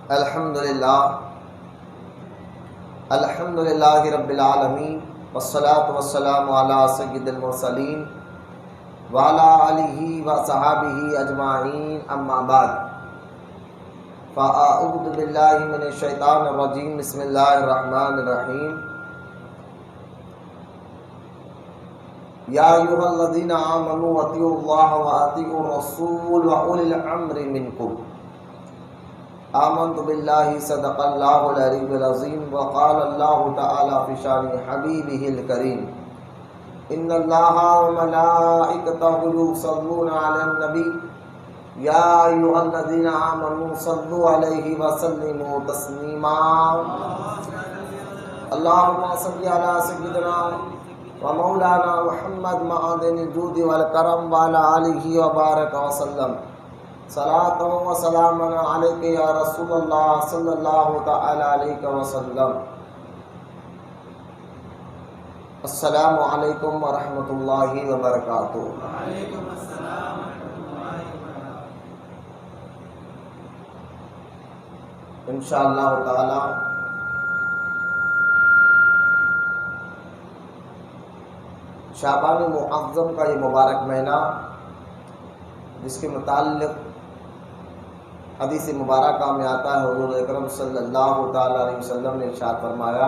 الحمدللہ رب العالمین والصلاة والسلام علی سید المرسلین وعلی آلہ وصحابہ اجمعین، اما بعد فاعوذ باللہ من الشیطان الرجیم، بسم اللہ الرحمن الرحیم۔ یا ایھا الذین آمنوا اطیعوا اللہ واطیعوا الرسول واولی الامر منکم۔ آمنت باللہ صدق اللہ العلی العظیم، وقال اللہ تعالی فی شان حبیبہ الکریم، ان اللہ وملائکتہ یصلون علی النبی یا ایھا الذین آمنوا صلوا علیہ وسلموا تسلیما۔ اللہم صل علی سیدنا ومولانا محمد معدن الجود والکرم وعلی آلہ وبارک وسلم، صلاۃ و سلام علیک یا رسول اللہ صلی اللہ تعالی علیہ وسلم۔ السلام علیکم ورحمۃ اللہ وبرکاتہ۔ انشاءاللہ تعالی شعبان معظم کا یہ مبارک مہینہ، جس کے متعلق حدیث مبارکہ میں آتا ہے، حضور اکرم صلی اللہ تعالی علیہ وسلم نے ارشاد فرمایا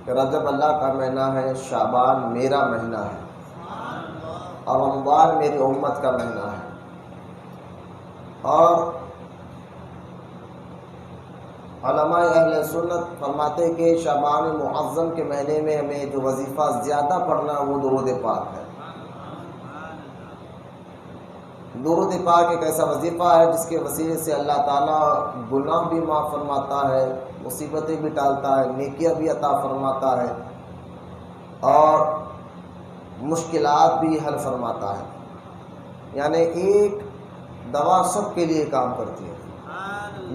کہ رجب اللہ کا مہینہ ہے، شعبان میرا مہینہ ہے، اور رمضان میری امت کا مہینہ ہے۔ اور علماء اہل سنت فرماتے کہ شعبان معظم کے مہینے میں ہمیں جو وظیفہ زیادہ پڑھنا وہ درود پاک ہے۔ درود پاک ایک ایسا وظیفہ ہے جس کے وسیلے سے اللہ تعالیٰ گناہ بھی معاف فرماتا ہے، مصیبتیں بھی ٹالتا ہے، نیکیاں بھی عطا فرماتا ہے، اور مشکلات بھی حل فرماتا ہے۔ یعنی ایک دوا سب کے لیے کام کرتی ہے،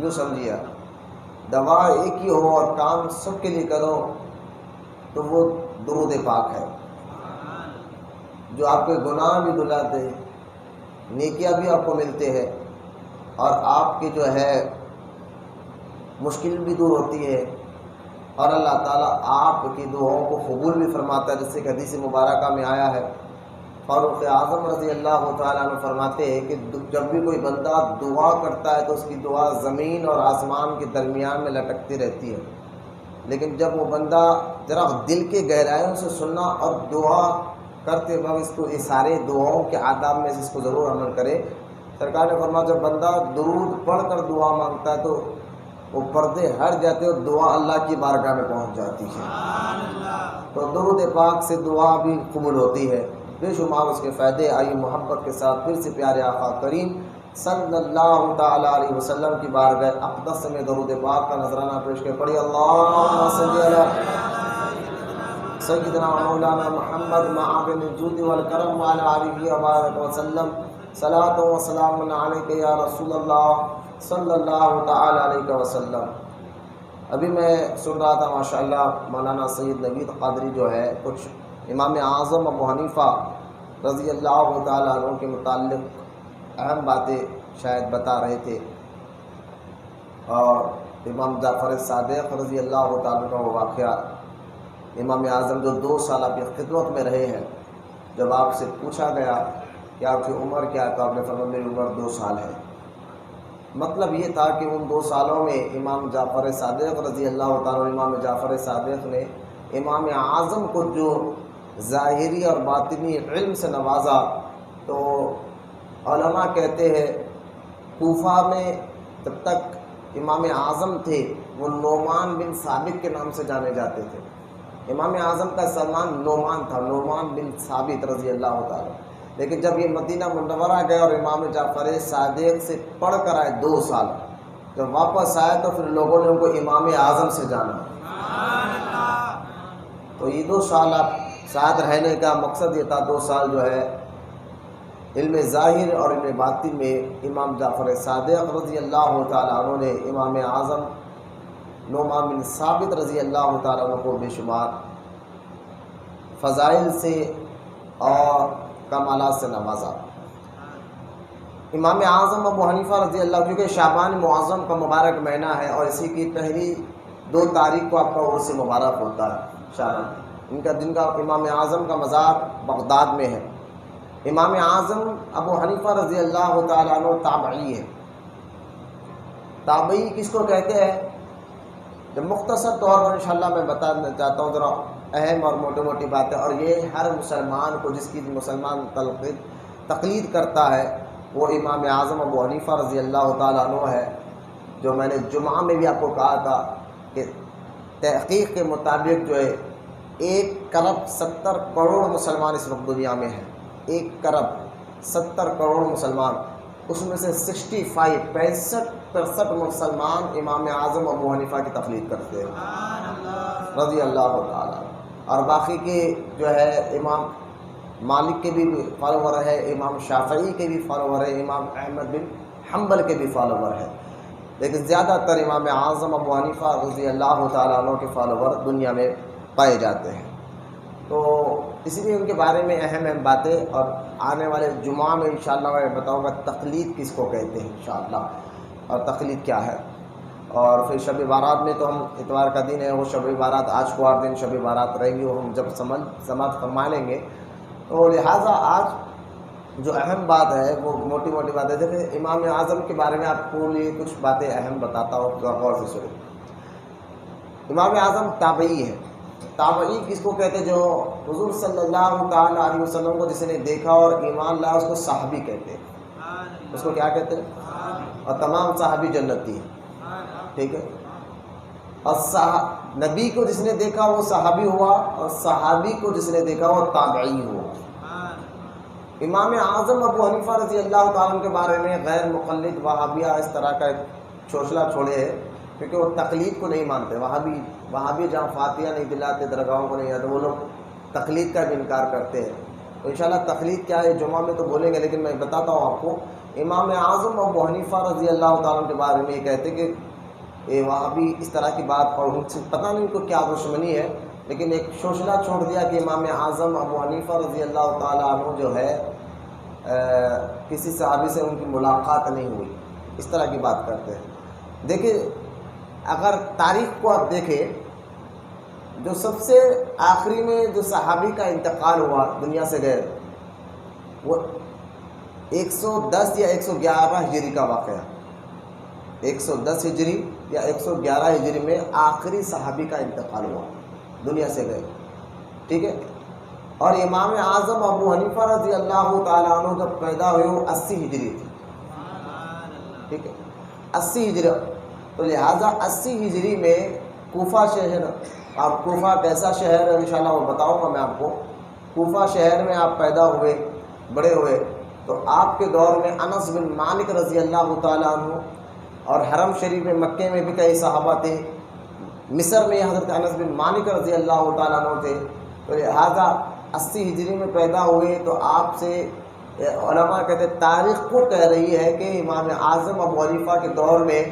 یوں سمجھیے، دوا ایک ہی ہو اور کام سب کے لیے کرو تو وہ درود پاک ہے، جو آپ کے گناہ بھی دھلا دے، نیکیاں بھی آپ کو ملتے ہیں، اور آپ کی جو ہے مشکل بھی دور ہوتی ہے، اور اللہ تعالیٰ آپ کی دعاؤں کو قبول بھی فرماتا ہے، جس سے کہ حدیث مبارکہ میں آیا ہے۔ فاروق اعظم رضی اللہ تعالیٰ عنہ فرماتے ہیں کہ جب بھی کوئی بندہ دعا کرتا ہے تو اس کی دعا زمین اور آسمان کے درمیان میں لٹکتی رہتی ہے، لیکن جب وہ بندہ ذرا دل کے گہرائیوں سے سننا اور دعا کرتے وقت اس کو یہ سارے دعاؤں کے آداب میں سے اس کو ضرور عمل کرے۔ سرکار نے فرمایا جب بندہ درود پڑھ کر دعا مانگتا ہے تو وہ پردے ہٹ جاتے اور دعا اللہ کی بارگاہ میں پہنچ جاتی ہے۔ تو درود پاک سے دعا بھی قبول ہوتی ہے، بے شمار اس کے فائدے۔ آئیے محبت کے ساتھ پھر سے پیارے آقا کریم صلی اللہ تعالی علیہ وسلم کی بارگاہ اقدس میں درود پاک کا نذرانہ پیش کر پڑھی، اللہم صل علی سیدنا مولانا محمد معدن الجود والکرم وعلی آلہ وبارک وسلم، صلاۃ و سلام علیک یا رسول اللہ صلی اللہ تعالی علیہ وسلم۔ ابھی میں سن رہا تھا ماشاءاللہ مولانا سید نوید قادری جو ہے کچھ امام اعظم ابو حنیفہ رضی اللہ تعالیٰ عنہ کے متعلق اہم باتیں شاید بتا رہے تھے، اور امام جعفر صادق رضی اللہ تعالیٰ کا وہ واقعہ، امام اعظم جو 2 سال آپ کی خدمت میں رہے ہیں، جب آپ سے پوچھا گیا کہ آپ کی عمر کیا ہے تو آپ نے فرمایا میری عمر 2 سال ہے۔ مطلب یہ تھا کہ ان 2 سالوں میں امام جعفر صادق رضی اللہ تعالیٰ، امام جعفر صادق نے امام اعظم کو جو ظاہری اور باطنی علم سے نوازا، تو علماء کہتے ہیں کوفہ میں جب تک امام اعظم تھے وہ نعمان بن ثابت کے نام سے جانے جاتے تھے۔ امام اعظم کا سلمان نعمان تھا، نعمان بن ثابت رضی اللہ تعالیٰ، لیکن جب یہ مدینہ منورہ گئے اور امام جعفر صادق سے پڑھ کر آئے 2 سال، جب واپس آئے تو پھر لوگوں نے ان کو امام اعظم سے جانا۔ تو یہ 2 سال آپ ساتھ رہنے کا مقصد یہ تھا، 2 سال جو ہے علم ظاہر اور علم باطن میں امام جعفر صادق رضی اللہ تعالیٰ عنہ نے امام اعظم نعمان بن ثابت رضی اللہ تعالیٰ عنہ کو بے شمار فضائل سے اور کمالات سے نوازا۔ امام اعظم ابو حنیفہ رضی اللہ، کیونکہ شعبان معظم کا مبارک مہینہ ہے اور اسی کی پہلی 2 تاریخ کو آپ کا عرس مبارک ہوتا ہے شعبان، جن کا امام اعظم کا مزار بغداد میں ہے۔ امام اعظم ابو حنیفہ رضی اللہ تعالیٰ عنہ تابعی ہے۔ تابعی کس کو کہتے ہیں؟ جو مختصر طور پر انشاءاللہ میں بتانا چاہتا ہوں، ذرا اہم اور موٹی موٹی باتیں، اور یہ ہر مسلمان کو جس کی مسلمان تقلید کرتا ہے وہ امام اعظم ابو حنیفہ رضی اللہ تعالیٰ عنہ ہے۔ جو میں نے جمعہ میں بھی آپ کو کہا تھا کہ تحقیق کے مطابق جو ہے 1 ارب 70 کروڑ مسلمان اس وقت دنیا میں ہیں۔ 1 ارب 70 کروڑ مسلمان، اس میں سے 65 مسلمان امام اعظم ابو حنیفہ کی تقلید کرتے ہیں رضی اللہ تعالیٰ، اور باقی کے جو ہے امام مالک کے بھی فالوور ہے، امام شافعی کے بھی فالوور ہے، امام احمد بن حنبل کے بھی فالوور ہے، لیکن زیادہ تر امام اعظم ابو حنیفہ رضی اللہ تعالیٰ عنہ کے فالوور دنیا میں پائے جاتے ہیں۔ تو اسی لیے ان کے بارے میں اہم باتیں، اور آنے والے جمعہ میں انشاءاللہ میں بتاؤں گا تقلید کس کو کہتے ہیں انشاءاللہ، اور تقلید کیا ہے۔ اور پھر شب بارات میں تو ہم اتوار کا دن ہے، وہ شب بارات آج کو 8 دن شب بارات رہے گی، وہ ہم جب سماعت فرما لیں گے، تو لہٰذا آج جو اہم بات ہے وہ موٹی موٹی باتیں، دیکھیں امام اعظم کے بارے میں آپ کو لیے کچھ باتیں اہم بتاتا ہوں، غور سے سنیں۔ امام اعظم تابعی ہے۔ تابعی کس کو کہتے ہیں؟ جو حضور صلی اللہ تعالیٰ علیہ وسلم کو جس نے دیکھا اور ایمان لایا اس کو صحابی کہتے ہیں۔ اس کو کیا کہتے ہیں؟ اور تمام صحابی جنتی ہیں، ٹھیک ہے۔ اور نبی کو جس نے دیکھا وہ صحابی ہوا، اور صحابی کو جس نے دیکھا وہ تابعی ہوا۔ امام اعظم ابو حنیفہ رضی اللہ تعالیٰ عنہ کے بارے میں غیر مقلد وہابیہ اس طرح کا ایک چوچلا چھوڑے ہے، کیونکہ وہ تقلید کو نہیں مانتے۔ وہابی جہاں فاتحہ نہیں دلاتے، درگاہوں کو نہیں آتے، وہ لوگ تقلید کا بھی انکار کرتے ہیں۔ تو انشاءاللہ تقلید کیا ہے جمعہ میں تو بولیں گے، لیکن میں بتاتا ہوں آپ کو۔ امام اعظم ابو حنیفہ رضی اللہ تعالیٰ عنہ کے بارے میں یہ کہتے کہ وہابی اس طرح کی بات، اور ان سے پتہ نہیں ان کو کیا دشمنی ہے، لیکن ایک شوشلا چھوڑ دیا کہ امام اعظم ابو حنیفہ رضی اللہ تعالیٰ عنہ جو ہے کسی صحابی سے ان کی ملاقات نہیں ہوئی، اس طرح کی بات کرتے ہیں۔ دیکھیں اگر تاریخ کو آپ دیکھیں، جو سب سے آخری میں جو صحابی کا انتقال ہوا، دنیا سے گئے، وہ 110 یا 111 ہجری کا واقعہ، 110 ہجری یا 111 ہجری میں آخری صحابی کا انتقال ہوا، دنیا سے گئے، ٹھیک ہے۔ اور امام اعظم ابو حنیفہ رضی اللہ تعالیٰ عنہ جب پیدا ہوئے وہ 80 ہجری تھی، ٹھیک ہے، 80 ہجری۔ تو لہٰذا 80 ہجری میں کوفہ شہر، آپ کوفہ کیسا شہر ہے انشاءاللہ وہ بتاؤں گا میں آپ کو۔ کوفہ شہر میں آپ پیدا ہوئے، بڑے ہوئے، تو آپ کے دور میں انس بن مالک رضی اللہ تعالیٰ عنہ، اور حرم شریف میں مکے میں بھی کئی صحابہ تھے، مصر میں حضرت انس بن مالک رضی اللہ تعالیٰ عنہ تھے۔ تو لہٰذا 80 ہجری میں پیدا ہوئے، تو آپ سے علماء کہتے ہیں تاریخ کو کہہ رہی ہے کہ امام اعظم ابو حنیفہ کے دور میں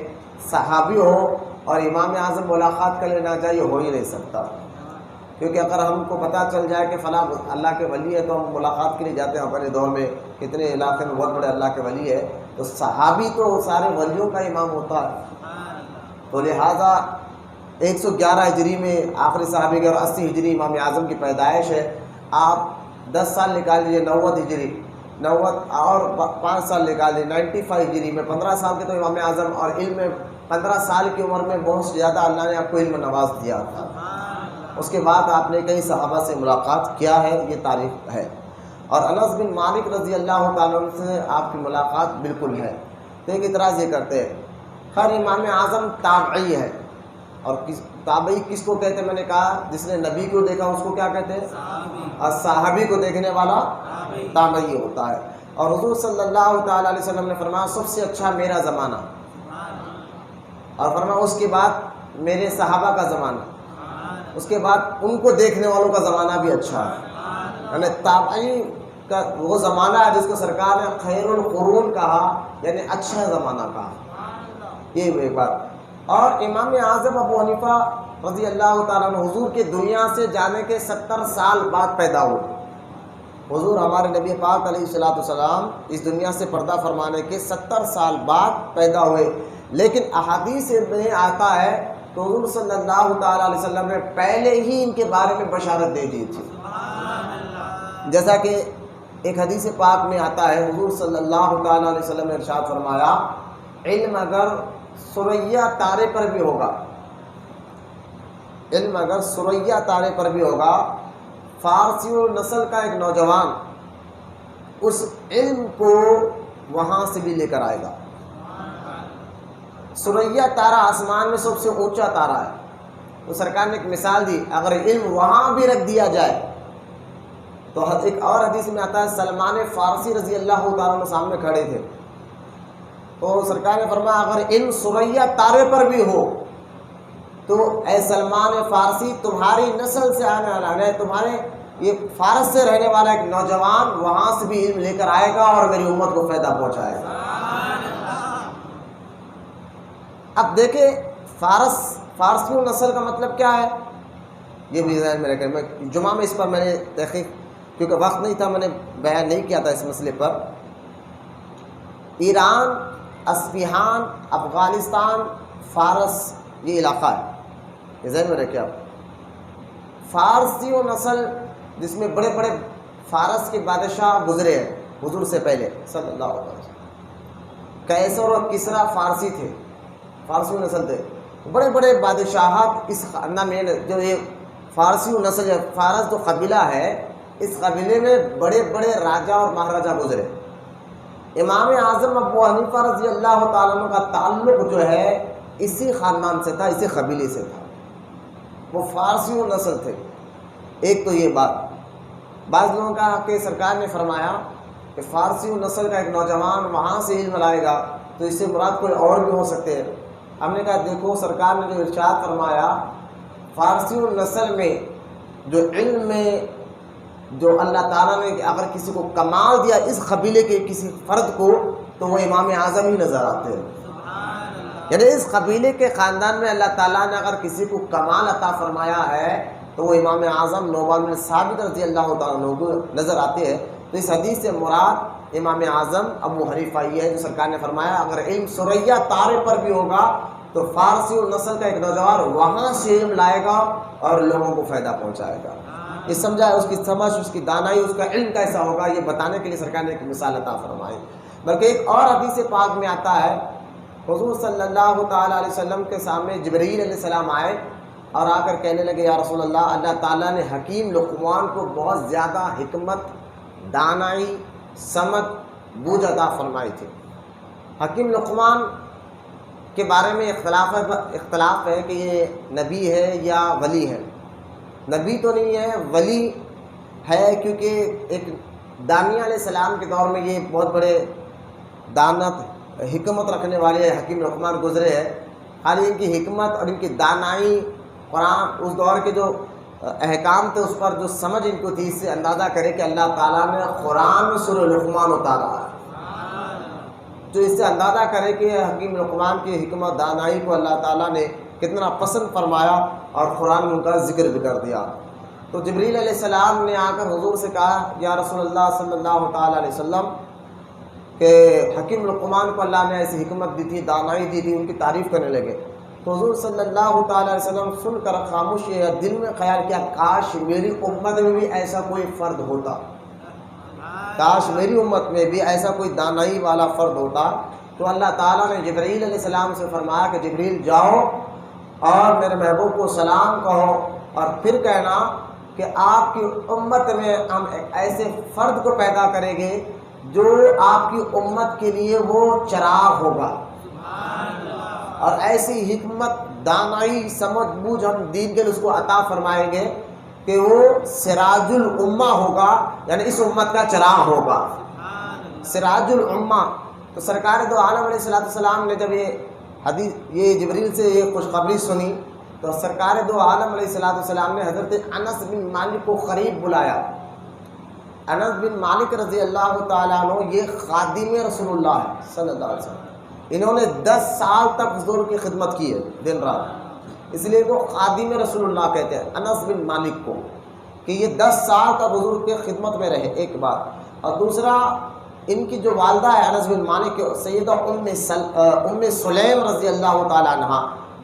صحابی ہو اور امام اعظم ملاقات کر لینا چاہیے، ہو ہی نہیں سکتا، کیونکہ اگر ہم کو پتہ چل جائے کہ فلاں اللہ کے ولی ہے تو ہم ملاقات کے لیے جاتے ہیں۔ اپنے دور میں کتنے علاقے میں بہت بڑے اللہ کے ولی ہے، تو صحابی تو سارے ولیوں کا امام ہوتا ہے۔ تو لہٰذا 111 ہجری میں آخری صحابی کے، اور 80 ہجری امام اعظم کی پیدائش ہے۔ آپ 10 سال نکال لیجیے، 90 ہجری، 90 اور 5 سال نکال لیجیے، 95 ہجری میں 15 سال کے تو امام اعظم، اور علم میں 15 سال کی عمر میں بہت زیادہ اللہ نے آپ کو علم نواز دیا تھا۔ اس کے بعد آپ نے کئی صحابہ سے ملاقات کیا ہے، یہ تاریخ ہے۔ اور انس بن مالک رضی اللہ تعالیٰ عنہ سے آپ کی ملاقات بالکل ہے۔ تو ایک اعتراض یہ کرتے ہیں، خیر امام اعظم تابعی ہے، اور تابعی کس کو کہتے ہیں؟ میں نے کہا جس نے نبی کو دیکھا اس کو کیا کہتے ہیں؟ اور صحابی کو دیکھنے والا تابعی ہوتا ہے۔ اور حضور صلی اللہ تعالیٰ علیہ وسلم نے فرمایا سب سے اچھا میرا زمانہ، اور فرمایا اس کے بعد میرے صحابہ کا زمانہ، اس کے بعد ان کو دیکھنے والوں کا زمانہ بھی اچھا ہے۔ یعنی تابعی کا وہ زمانہ ہے جس کو سرکار نے خیر القرون کہا، یعنی اچھا زمانہ کہا، یہ ایک بات۔ اور امام اعظم ابو حنیفہ رضی اللہ تعالیٰ عنہ حضور کے دنیا سے جانے کے 70 سال بعد پیدا ہوئے، حضور ہمارے نبی پاک علیہ الصلوۃ والسلام اس دنیا سے پردہ فرمانے کے 70 سال بعد پیدا ہوئے، لیکن احادیث میں آتا ہے کہ حضور صلی اللہ تعالیٰ علیہ وسلم نے پہلے ہی ان کے بارے میں بشارت دے دی تھی۔ جیسا کہ ایک حدیث پاک میں آتا ہے، حضور صلی اللہ تعالیٰ علیہ وسلم نے ارشاد فرمایا، علم اگر ثریا تارے پر بھی ہوگا، علم اگر ثریا تارے پر بھی ہوگا، فارسی نسل کا ایک نوجوان اس علم کو وہاں سے بھی لے کر آئے گا۔ ثریا تارہ آسمان میں سب سے اونچا تارہ ہے، تو سرکار نے ایک مثال دی، اگر علم وہاں بھی رکھ دیا جائے تو ایک اور حدیث میں آتا ہے، سلمان فارسی رضی اللہ تعالیٰ عنہ سامنے کھڑے تھے، تو سرکار نے فرمایا اگر علم ثریا تارے پر بھی ہو تو اے سلمان فارسی، تمہاری نسل سے آنے والا ہے، تمہارے یہ فارس سے رہنے والا ایک نوجوان وہاں سے بھی علم لے کر آئے گا اور میری امت کو فائدہ پہنچائے گا۔ اب دیکھیں فارسی نسل کا مطلب کیا ہے، یہ بھی ذہن میں رکھیں۔ میں جمعہ میں اس پر میں نے تحقیق، کیونکہ وقت نہیں تھا، میں نے بیان نہیں کیا تھا اس مسئلے پر۔ ایران، اصفہان، افغانستان، فارس، یہ علاقہ ہے، یہ ذہن میں رکھیں آپ۔ فارسی و نسل جس میں بڑے بڑے فارس کے بادشاہ گزرے ہیں حضور سے پہلے صلی اللہ علیہ وسلم، قیصر اور کسریٰ فارسی تھے، فارسی و نسل تھے، بڑے بڑے بادشاہات اس خاندان میں، جو یہ فارسی و نسل ہے، فارس جو قبیلہ ہے، اس قبیلے میں بڑے بڑے راجہ اور مہاراجہ گزرے۔ امام اعظم ابو حنیفہ رضی اللہ تعالیٰ عنہ کا تعلق جو ہے اسی خاندان سے تھا، اسی قبیلے سے تھا، وہ فارسی و نسل تھے۔ ایک تو یہ بات، بعض لوگوں کا کہ سرکار نے فرمایا کہ فارسی و نسل کا ایک نوجوان وہاں سے علم لائے گا، تو اس سے مراد کوئی اور بھی ہو سکتے ہیں۔ ہم نے کہا دیکھو سرکار نے جو ارشاد فرمایا، فارسی و نسل میں جو علم میں جو اللہ تعالیٰ نے اگر کسی کو کمال دیا اس قبیلے کے کسی فرد کو، تو وہ امام اعظم ہی نظر آتے ہیں۔ یعنی اس قبیلے کے خاندان میں اللہ تعالیٰ نے اگر کسی کو کمال عطا فرمایا ہے تو وہ امام اعظم نعمان بن ثابت رضی اللہ تعالیٰ عنہ کو نظر آتے ہیں۔ تو اس حدیث سے مراد امام اعظم ابو حنیفہ یہ ہے، جو سرکار نے فرمایا اگر علم ثریا تارے پر بھی ہوگا تو فارسی و نسل کا ایک نوجوان وہاں سے علم لائے گا اور لوگوں کو فائدہ پہنچائے گا۔ یہ سمجھا، اس کی سمجھ، اس کی دانائی، اس کا علم کیسا ہوگا، یہ بتانے کے لیے سرکار نے ایک مثال عطا فرمائی۔ بلکہ ایک اور حدیث پاک میں آتا ہے، حضور صلی اللہ تعالیٰ علیہ وسلم کے سامنے جبرائیل علیہ السلام آئے اور آ کر کہنے لگے، یا رسول اللہ، اللہ تعالیٰ نے حکیم لقمان کو بہت زیادہ حکمت، دانائی، سمجھ، بوجھ عطا فرمائی تھی۔ حکیم لقمان کے بارے میں اختلاف ہے کہ یہ نبی ہے یا ولی ہے۔ نبی تو نہیں ہے، ولی ہے، کیونکہ ایک دانیہ علیہ السلام کے دور میں یہ بہت بڑے دانت، حکمت رکھنے والے حکیم لقمان گزرے ہیں۔ خالی ان کی حکمت اور ان کی دانائی، قرآن اس دور کے جو احکام تھے اس پر جو سمجھ ان کو تھی، اس سے اندازہ کرے کہ اللہ تعالیٰ نے قرآن میں سورہ لقمان اتارا ہے، جو اس سے اندازہ کرے کہ حکیم لقمان کی حکمت، دانائی کو اللہ تعالیٰ نے کتنا پسند فرمایا اور قرآن میں ان کا ذکر بھی کر دیا۔ تو جبریل علیہ السلام نے آ کر حضور سے کہا، یا رسول اللہ صلی اللہ تعالیٰ علیہ وسلم، کہ حکیم لقمان کو اللہ نے ایسی حکمت دی تھی، دانائی دی تھی، ان کی تعریف کرنے لگے۔ تو حضور صلی اللہ تعالیٰ علیہ وسلم سن کر خاموش، یہ دل میں خیال کیا، کاش میری امت میں بھی ایسا کوئی فرد ہوتا، کاش میری امت میں بھی ایسا کوئی دانائی والا فرد ہوتا۔ تو اللہ تعالیٰ نے جبرائیل علیہ السلام سے فرمایا کہ جبریل جاؤ اور میرے محبوب کو سلام کہو، اور پھر کہنا کہ آپ کی امت میں ہم ایک ایسے فرد کو پیدا کریں گے جو آپ کی امت کے لیے وہ چراغ ہوگا، اور ایسی حکمت، دانائی، سمجھ بوجھ ہم دین کے لیے اس کو عطا فرمائیں گے کہ وہ سراج الامہ ہوگا، یعنی اس امت کا چراغ ہوگا، سراج الامہ۔ تو سرکار دو عالم علیہ السلام نے جب یہ جبریل سے یہ خوشخبری سنی تو سرکار دو عالم علیہ السلام نے حضرت انس بن مالک کو قریب بلایا۔ انس بن مالک رضی اللہ تعالیٰ عنہ یہ خادم رسول اللہ صلی اللہ علیہ وسلم، انہوں نے 10 سال تک حضور کی خدمت کی ہے دن رات، اس لیے وہ خادم رسول اللہ کہتے ہیں انس بن مالک کو، کہ یہ 10 سال تک حضور کے خدمت میں رہے، ایک بات. اور دوسرا ان کی جو والدہ ہے انس بن مالک سیدہ ام سلیم رضی اللہ تعالی عنہ،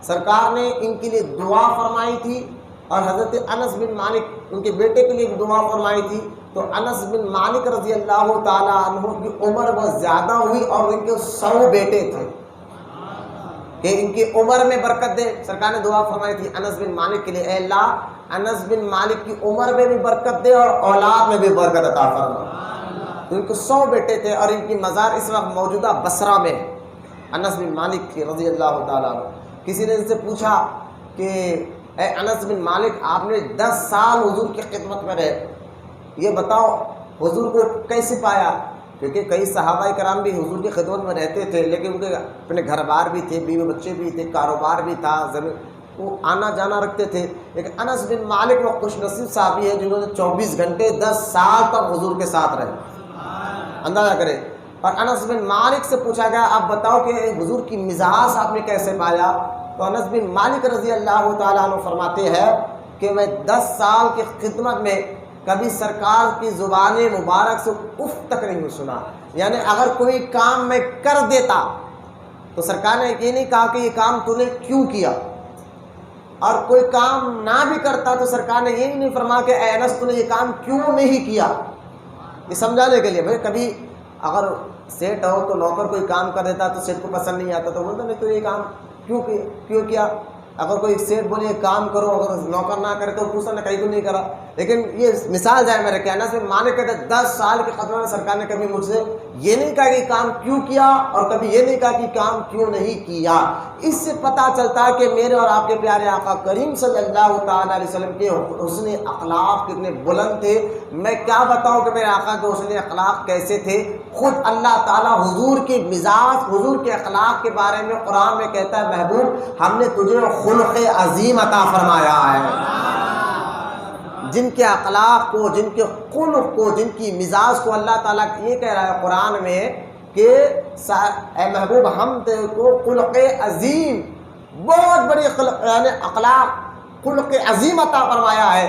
سرکار نے ان کے لیے دعا فرمائی تھی، اور حضرت انس بن مالک ان کے بیٹے کے لیے دعا فرمائی تھی. تو انس بن مالک رضی اللہ تعالی عنہ کی عمر بہت زیادہ ہوئی اور ان کے 100 بیٹے تھے کہ ان کی عمر میں برکت دے. سرکار نے دعا فرمائی تھی انس بن مالک کے لیے، اے اللہ انس بن مالک کی عمر میں بھی برکت دے اور اولاد میں بھی برکت عطا فرما. تو ان کو 100 بیٹے تھے اور ان کی مزار اس وقت موجودہ بصرہ میں ہے، انس بن مالک کی رضی اللہ تعالیٰ عنہ. کسی نے ان سے پوچھا کہ اے انس بن مالک، آپ نے 10 سال حضور کی خدمت میں رہے، یہ بتاؤ حضور کو کیسے پایا؟ کیونکہ کئی صحابہ کرام بھی حضور کی خدمت میں رہتے تھے، لیکن ان کے اپنے گھر بار بھی تھے، بیوی بچے بھی تھے، کاروبار بھی تھا، زمین وہ آنا جانا رکھتے تھے. لیکن انس بن مالک وہ خوش نصیب صحابی ہے جنہوں نے 24 گھنٹے 10 سال تک حضور کے ساتھ رہے. اندازہ کرے. اور انس بن مالک سے پوچھا گیا آپ بتاؤ کہ حضور کی مزاج آپ نے کیسے پایا؟ تو انس بن مالک رضی اللہ تعالیٰ عنہ فرماتے ہیں کہ میں 10 سال کی خدمت میں کبھی سرکار کی زبان مبارک سے اف تک نہیں سنا. یعنی اگر کوئی کام میں کر دیتا تو سرکار نے یہ نہیں کہا کہ یہ کام تو نے کیوں کیا، اور کوئی کام نہ بھی کرتا تو سرکار نے یہ نہیں فرمایا کہ اے انس تو نے یہ کام کیوں نہیں کیا. یہ سمجھانے کے لیے بھائی کبھی اگر سیٹ ہو تو نوکر کوئی کام کر دیتا تو سیٹ کو پسند نہیں آتا تو بولتا نہیں تو یہ کام کیوں کیا. اگر کوئی سیٹ بولے کام کرو، اگر نوکر نہ کرے تو پوچھنا کہیں کو نہیں کرا. لیکن یہ مثال جائے میرے کہنا سے مانے کہتے 10 سال کے خدمت میں سرکار نے کبھی مجھ سے یہ نہیں کہا کہ کام کیوں کیا اور کبھی یہ نہیں کہا کہ کام کیوں نہیں کیا. اس سے پتہ چلتا ہے کہ میرے اور آپ کے پیارے آقا کریم صلی اللہ تعالیٰ علیہ وسلم کے حسن اخلاق کتنے بلند تھے. میں کیا بتاؤں کہ میرے آقا کے حسن اخلاق کیسے تھے. خود اللہ تعالیٰ حضور کے مزاج، حضور کے اخلاق کے بارے میں قرآن میں کہتا ہے محبوب ہم نے تجھے خلق عظیم عطا فرمایا ہے. جن کے اخلاق کو، جن کے خلق کو، جن کی مزاج کو اللہ تعالیٰ یہ کہہ رہا ہے قرآن میں کہ اے محبوب ہم تیرے کو خلق عظیم، بہت بڑی یعنی اخلاق خلق عظیم عطا فرمایا ہے.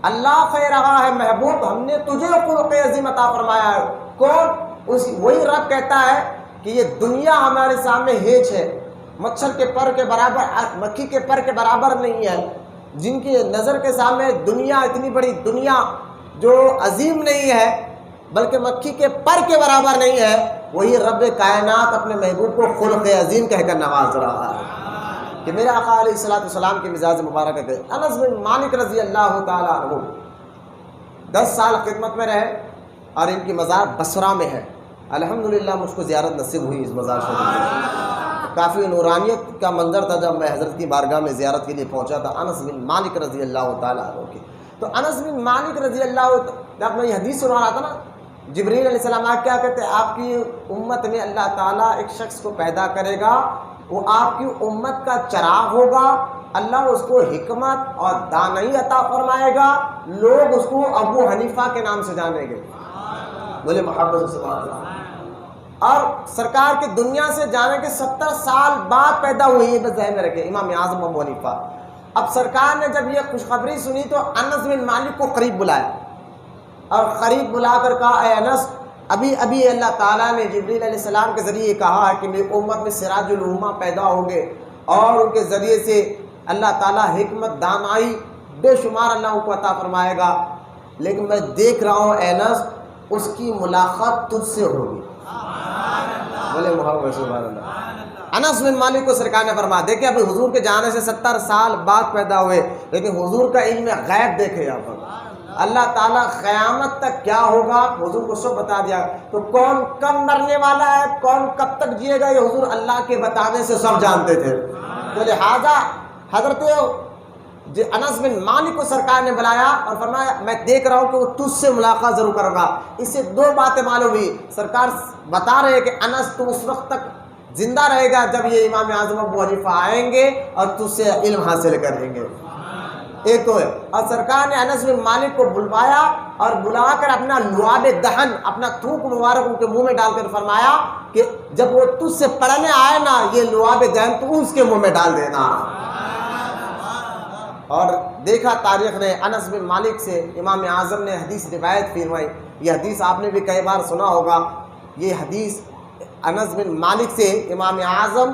اللہ کہہ رہا ہے محبوب ہم نے تجھے خلق عظیم عطا فرمایا ہے. کون؟ وہی رب کہتا ہے کہ یہ دنیا ہمارے سامنے ہیچ ہے، مچھر کے پر کے برابر، مکھی کے پر کے برابر نہیں ہے. جن کی نظر کے سامنے دنیا اتنی بڑی دنیا جو عظیم نہیں ہے بلکہ مکھی کے پر کے برابر نہیں ہے، وہی رب کائنات اپنے محبوب کو خلق عظیم کہہ کر نواز رہا ہے کہ میرے آقا علیہ الصلوۃ والسلام کے مزاج مبارک ہے. انس بن مالک رضی اللہ تعالیٰ عنہ 10 سال خدمت میں رہے اور ان کی مزار بصرہ میں ہے. الحمدللہ مجھ کو زیارت نصیب ہوئی اس مزار شریف میں. کافی نورانیت کا منظر تھا جب میں حضرت کی بارگاہ میں زیارت کے لیے پہنچا تھا انس بن مالک رضی اللہ تعالیٰ عنہ کی. تو انس بن مالک رضی اللہ، جب میں یہ حدیث سنا رہا تھا نا، جبریل علیہ السلام آپ کیا کہتے ہیں آپ کی امت میں اللہ تعالیٰ ایک شخص کو پیدا کرے گا، وہ آپ کی امت کا چراغ ہوگا، اللہ اس کو حکمت اور دانائی عطا فرمائے گا، لوگ اس کو ابو حنیفہ کے نام سے جانیں گے. بولے محبت سے سبحان اللہ. اور سرکار کے دنیا سے جانے کے 70 سال بعد پیدا ہوئی ہے، بس ذہن میں رکھے امام اعظم ابو حنیفہ. اب سرکار نے جب یہ خوشخبری سنی تو انس بن مالک کو قریب بلایا اور قریب بلا کر کہا اے انس ابھی اللہ تعالیٰ نے جبریل علیہ السلام کے ذریعے کہا ہے کہ میری امت میں سراج الامہ پیدا ہوں گے اور ان کے ذریعے سے اللہ تعالیٰ حکمت دانائی بے شمار اللہ کو عطا فرمائے گا، لیکن میں دیکھ رہا ہوں اے انس اس کی ملاقات تجھ سے ہوگی. بولے محمد سبحان اللہ. انس بن مالک کو سرکار نے فرمایا دیکھیں ابھی حضور کے جانے سے 70 سال بعد پیدا ہوئے، لیکن حضور کا علم غیب دیکھے یہاں پر. اللہ تعالیٰ قیامت تک کیا ہوگا حضور کو سب بتا دیا. تو کون کب مرنے والا ہے، کون کب تک جیے گا، یہ حضور اللہ کے بتانے سے سب جانتے تھے. تو لہٰذا حضرت انس بن مالک کو سرکار نے بلایا اور فرمایا میں دیکھ رہا ہوں کہ وہ تجھ سے ملاقات ضرور کرے گا. اس سے 2 باتیں معلوم ہوئی. سرکار بتا رہے ہیں کہ انس تو اس وقت تک زندہ رہے گا جب یہ امام اعظم ابو حنیفہ آئیں گے اور تجھ سے علم حاصل کریں گے. ایک تو ہے. اور سرکار نے انس بن مالک کو بلوایا اور بلا کر اپنا لعاب دہن، اپنا تھوک مبارک ان کے منہ میں ڈال کر فرمایا کہ جب وہ تجھ سے پڑھنے آئے نا یہ لعاب دہن تو اس کے منہ میں ڈال دینا. اور دیکھا تاریخ نے انس بن مالک سے امام اعظم نے حدیث روایت فرمائی. یہ حدیث آپ نے بھی کئی بار سنا ہوگا. یہ حدیث انس بن مالک سے امام اعظم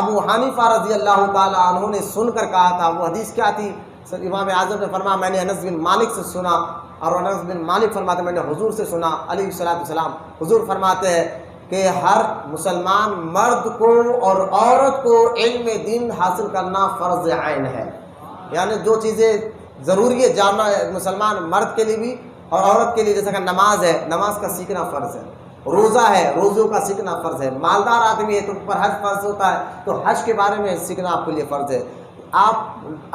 ابو حنیفہ رضی اللہ تعالی عنہ نے سن کر کہا تھا. وہ حدیث کیا تھی؟ امام اعظم نے فرمایا میں نے انس بن مالک سے سنا، اور انس بن مالک فرماتے میں نے حضور سے سنا علیہ الصلوۃ والسلام. حضور فرماتے ہیں کہ ہر مسلمان مرد کو اور عورت کو علم دین حاصل کرنا فرض عین ہے. یعنی جو چیزیں ضروری ہے جاننا مسلمان مرد کے لیے بھی اور عورت کے لیے، جیسا کہ نماز ہے، نماز کا سیکھنا فرض ہے. روزہ ہے، روزوں کا سیکھنا فرض ہے. مالدار آدمی ہے تو پر حج فرض ہوتا ہے، تو حج کے بارے میں سیکھنا آپ کے لیے فرض ہے. آپ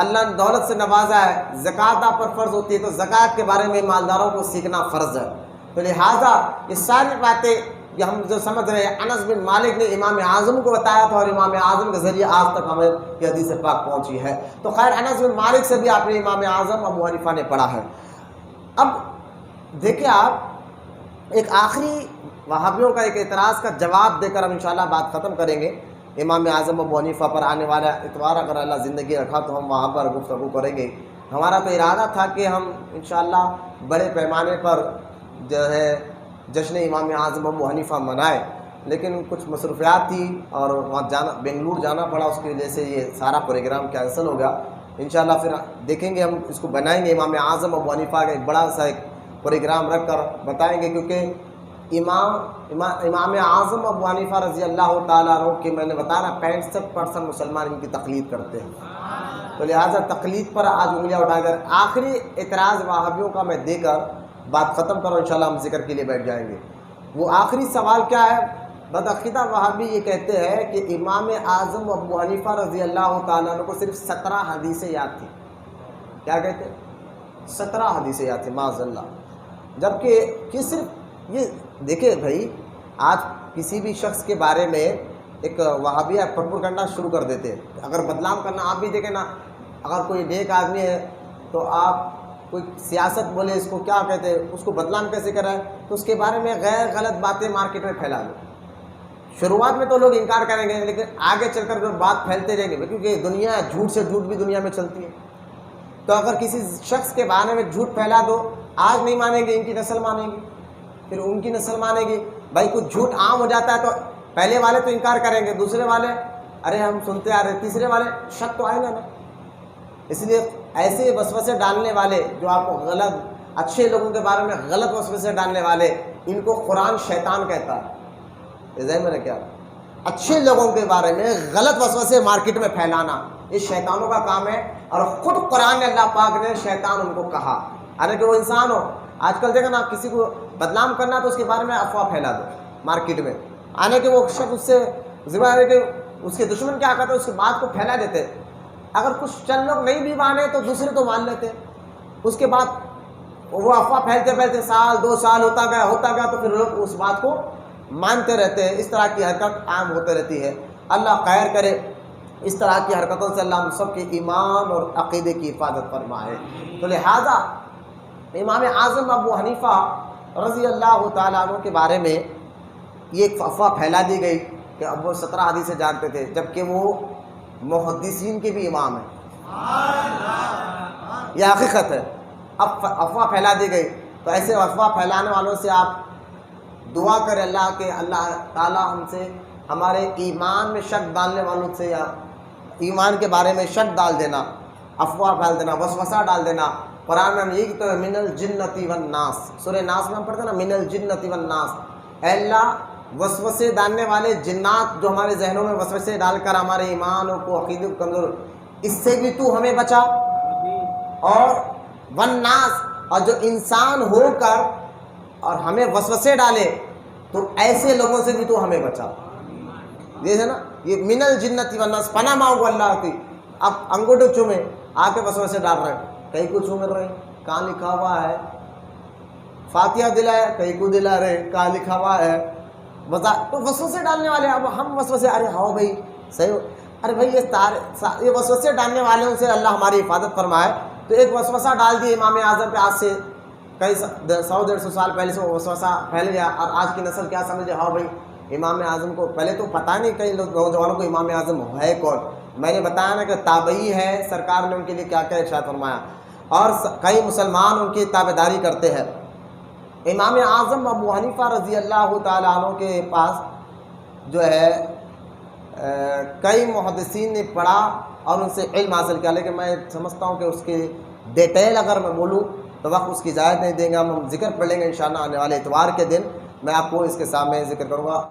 اللہ نے دولت سے نوازا ہے، زکوٰۃ آپ پر فرض ہوتی ہے تو زکوٰۃ کے بارے میں مالداروں کو سیکھنا فرض ہے. تو لہٰذا یہ ساری باتیں یہ ہم جو سمجھ رہے ہیں انس بن مالک نے امام اعظم کو بتایا تھا، اور امام اعظم کے ذریعے آج تک ہمیں یہ حدیث پاک پہنچی ہے. تو خیر انس بن مالک سے بھی آپ نے امام اعظم ابو حنیفہ نے پڑھا ہے. اب دیکھیں آپ ایک آخری وہابیوں کا ایک اعتراض کا جواب دے کر ہم انشاءاللہ بات ختم کریں گے. امام اعظم ابو حنیفہ پر آنے والا اتوار اگر اللہ زندگی رکھا تو ہم وہاں پر گفتگو کریں گے. ہمارا تو ارادہ تھا کہ ہم انشاءاللہ بڑے پیمانے پر جو ہے جشن امام اعظم ابو حنیفہ منائے، لیکن کچھ مصروفیات تھی اور وہاں جانا بنگلور جانا پڑا، اس کی وجہ سے یہ سارا پروگرام کینسل ہو گیا. انشاءاللہ پھر دیکھیں گے، ہم اس کو بنائیں گے امام اعظم ابو حنیفہ کا ایک بڑا سا ایک پروگرام رکھ کر بتائیں گے، کیونکہ امام اعظم ابو حنیفہ رضی اللہ تعالیٰ عنہ کے میں نے بتایا 65% مسلمان ان کی تقلید کرتے ہیں. تو لہٰذا تقلید پر آج انگلیاں اٹھا کر آخری اعتراض وہابیوں کا میں دے کر بات ختم کرو، انشاءاللہ ہم ذکر کے لیے بیٹھ جائیں گے. وہ آخری سوال کیا ہے؟ بدعقیدہ وہابی یہ کہتے ہیں کہ امام اعظم ابو حنیفہ رضی اللہ تعالیٰ عنہ کو صرف 17 حدیثیں یاد تھیں. کیا کہتے ہیں؟ 17 حدیثیں یاد تھیں معاذ اللہ. جبکہ کہ صرف یہ دیکھیں بھائی، آج کسی بھی شخص کے بارے میں ایک وہابیہ پروپیگنڈا شروع کر دیتے ہیں. اگر بدنام کرنا، آپ بھی دیکھیں نا، اگر کوئی نیک آدمی ہے تو آپ کوئی سیاست بولے، اس کو کیا کہتے ہیں، اس کو بدنام کیسے کرائے، تو اس کے بارے میں غیر غلط باتیں مارکیٹ میں پھیلا دو. شروعات میں تو لوگ انکار کریں گے، لیکن آگے چل کر جو بات پھیلتے رہیں گے، کیونکہ دنیا جھوٹ سے جھوٹ بھی دنیا میں چلتی ہے. تو اگر کسی شخص کے بارے میں جھوٹ پھیلا دو، آج نہیں مانیں گے، ان کی نسل مانیں گی، پھر ان کی نسل مانے گی. بھائی کچھ جھوٹ عام ہو جاتا ہے تو پہلے والے تو انکار کریں گے، دوسرے والے ارے ہم سنتے آ رہے، تیسرے والے شک تو آئے گا نا. اس لیے ایسے وسوسے ڈالنے والے جو آپ کو غلط، اچھے لوگوں کے بارے میں غلط وسوسے ڈالنے والے، ان کو قرآن شیطان کہتا ہے. یہ ذہن میں رکھیں. اچھے لوگوں کے بارے میں غلط وسوسے مارکیٹ میں پھیلانا یہ شیطانوں کا کام ہے، اور خود قرآن نے اللہ پاک نے شیطان ان کو کہا. حالانکہ وہ انسان ہو. آج کل دیکھا نا، کسی کو بدنام کرنا تو اس کے بارے میں افواہ پھیلا دو مارکیٹ میں، آنے کے وہ شخص اس سے ذمہ ہے کہ اس کے دشمن کیا کرتے ہیں، اس کی بات کو پھیلا دیتے. اگر کچھ چند لوگ نہیں بھی مانے تو دوسرے تو مان لیتے. اس کے بعد وہ افواہ پھیلتے پھیلتے سال 2 سال ہوتا گیا تو پھر لوگ اس بات کو مانتے رہتے ہیں. اس طرح کی حرکت عام ہوتے رہتی ہے. اللہ خیر کرے. اس طرح کی حرکتوں سے اللہ ہم سب کے ایمان اور عقیدے کی حفاظت فرمائے. تو لہٰذا امام اعظم ابو حنیفہ رضی اللہ تعالیٰ عنہ کے بارے میں یہ ایک افواہ پھیلا دی گئی کہ اب وہ 17 حدیثیں جانتے تھے، جبکہ وہ محدثین کے بھی امام ہیں. یہ حقیقت ہے. اب افواہ پھیلا دی گئی تو ایسے افواہ پھیلانے والوں سے آپ دعا کریں اللہ کہ اللہ تعالیٰ ہم سے ہمارے ایمان میں شک ڈالنے والوں سے، یا ایمان کے بارے میں شک ڈال دینا، افواہ ڈال دینا، وسوسہ ڈال دینا. قرآن میں ہم یہی کہتے ہیں من الجنتی والناس، سورہ ناس میں ہم پڑھتے ہیں نا من الجنتی والناس. اے اللہ وسوسے ڈالنے والے جنات جو ہمارے ذہنوں میں وسوسے ڈال کر ہمارے ایمان کو عقیدے کو کمزور، اس سے بھی تو ہمیں بچا. اور والناس، اور جو انسان ہو کر اور ہمیں وسوسے ڈالے تو ایسے لوگوں سے بھی تو ہمیں بچا. یہ ہے نا، یہ من الجنتی والناس، پناہ مانگو اللہ کی. اب انگوٹھے چومے آ کے وسوسے ڈال رہے ہیں، کئی کو چوم رہے ہیں، کہاں لکھا ہوا ہے فاتحہ دلائے، کئی کو دلا رہے ہیں، کہاں لکھا ہوا ہے تو وسوسے ڈالنے والے. اب ہم وسوسے، ارے ہاں بھائی صحیح، ارے بھائی یہ وسوسے ڈالنے والوں سے اللہ ہماری حفاظت فرمائے. تو ایک وسوسہ ڈال دیے امام اعظم پہ، آج سے کئی 100-150 سال پہلے سے وہ وسوسہ پھیل گیا، اور آج کی نسل کیا سمجھے، ہاں بھائی امام اعظم کو پہلے تو پتہ نہیں کئی نوجوانوں کو امام اعظم ہے کون. میں نے بتایا نا کہ تابعی ہے، سرکار نے ان کے لیے کیا کیا ارشاد فرمایا، اور کئی مسلمان ان کی تابعداری کرتے ہیں. امام اعظم ابو حنیفہ رضی اللہ تعالیٰ عنہ کے پاس جو ہے کئی محدثین نے پڑھا اور ان سے علم حاصل کیا، لیکن میں سمجھتا ہوں کہ اس کی ڈیٹیل اگر میں بولوں تو وقت اس کی اجازت نہیں دیں گا. ہم ذکر پڑھ لیں گے انشاءاللہ آنے والے اتوار کے دن، میں آپ کو اس کے سامنے ذکر کروں گا.